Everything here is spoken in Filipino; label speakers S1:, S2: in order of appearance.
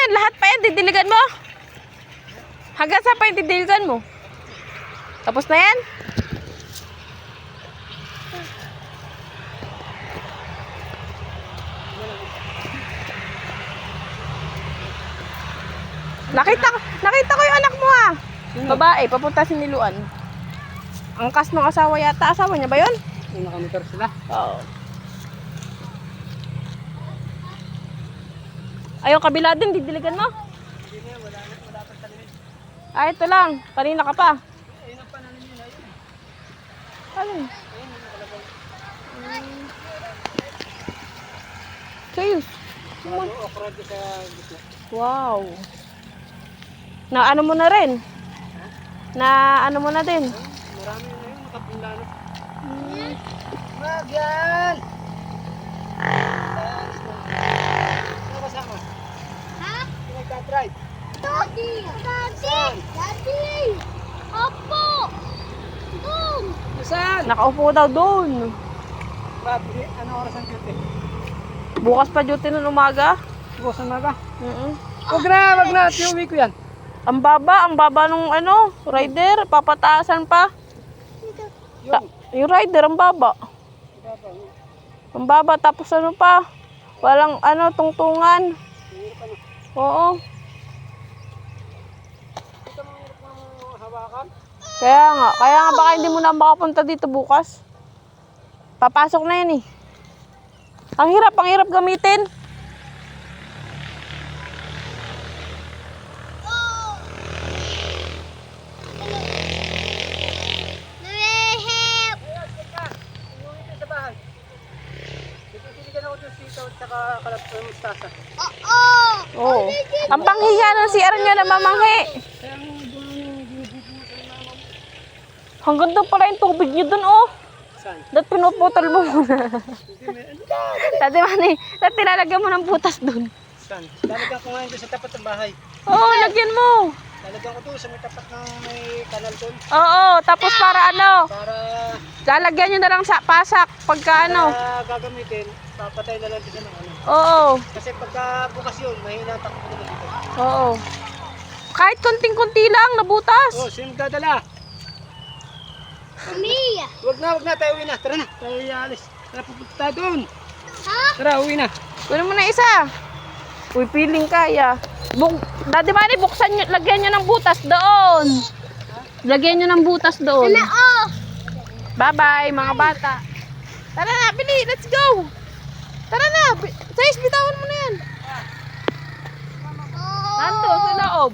S1: Lahat pa yan, didiligan mo? Hanggang saan pa yung didiligan mo? Tapos na yan? Nakita ko yung anak mo ah. Babae, papunta siniluan. Angkas ng asawa yata. Asawa niya ba yun?
S2: Yung nakamotor sila.
S1: Oo. Ayaw, kabila din, didiligan mo?
S2: Hindi na yan, wala pa sa limit.
S1: Ah, ito lang. Kanina ka pa.
S2: Ayun ang pananin yun, ayun.
S1: Alin?
S2: Ayun, yung nakalagay.
S1: Serious?
S2: Oo, okra doon sa gitna.
S1: Wow. Na ano mo na rin? Na ano mo na din?
S2: Marami na yun, nakapunlano. Magyan! Ano kasama?
S3: Ha?
S2: Yung nagka-drive.
S3: Daddy! Daddy! Opo! Doon!
S2: Saan?
S1: Nakaupo daw doon.
S2: Grabe, ano oras ang duty?
S1: Bukas pa duty ng umaga.
S2: Bukas na maga.
S1: Wag
S2: Wag na, tiuwi ko yan.
S1: ang baba nung ano, rider, papataasan pa.
S2: Yung.
S1: Yung rider, ang baba. Ang baba, tapos ano pa, walang ano, tungtungan. Oo.
S2: Ito mo hirap ng hawakan.
S1: Kaya nga baka hindi mo na makapunta dito bukas. Papasok na yan eh. Ang hirap gamitin.
S3: Nahihip!
S2: Ayan, teka. Inuwi ko sa bahay. Titiligan ako doon sitaw at saka kalapang mustasa.
S3: Oo!
S1: Oo. Ang panghiya ng CR niya na mamanghi.
S2: Kaya ang doon yung ginububusan na naman.
S1: Hanggang doon pala yung tubig niyo doon oh.
S2: Saan?
S1: Dati pinuputol mo muna.
S2: Hindi, may ano ba?
S1: Dati lalagyan mo ng butas doon.
S2: Saan? Lalagyan ko ngayon doon sa tapat ng bahay.
S1: Oo, lagyan mo.
S2: Lalagyan ko doon sa may tapat ng may kanal doon.
S1: Oo, tapos para ano,
S2: Para
S1: lalagyan nyo na lang sa pasak pagka ano.
S2: gagamitin, papatay na lang doon ng ano.
S1: Oo,
S2: Kasi pagka bukas yun, mahina takbo na dito.
S1: oo. Kahit konting-kunti lang, nabutas.
S2: Oh, sino dadala?
S3: Mia!
S2: Wag na, tayo uwi na. Tara na, tayo ialis. Tara, pupunta doon.
S3: Ha?
S2: Tara, uwi na.
S1: Kunin mo na isa. Uy, piling kaya. Dati mani, buksan nyo, lagyan nyo ng butas doon. Lagyan nyo ng butas doon.
S3: Oh!
S1: Bye-bye, mga bata. Tara na, Bili, let's go. Tara na, Sais, bitawan mo na yan. Nanto, sa loob.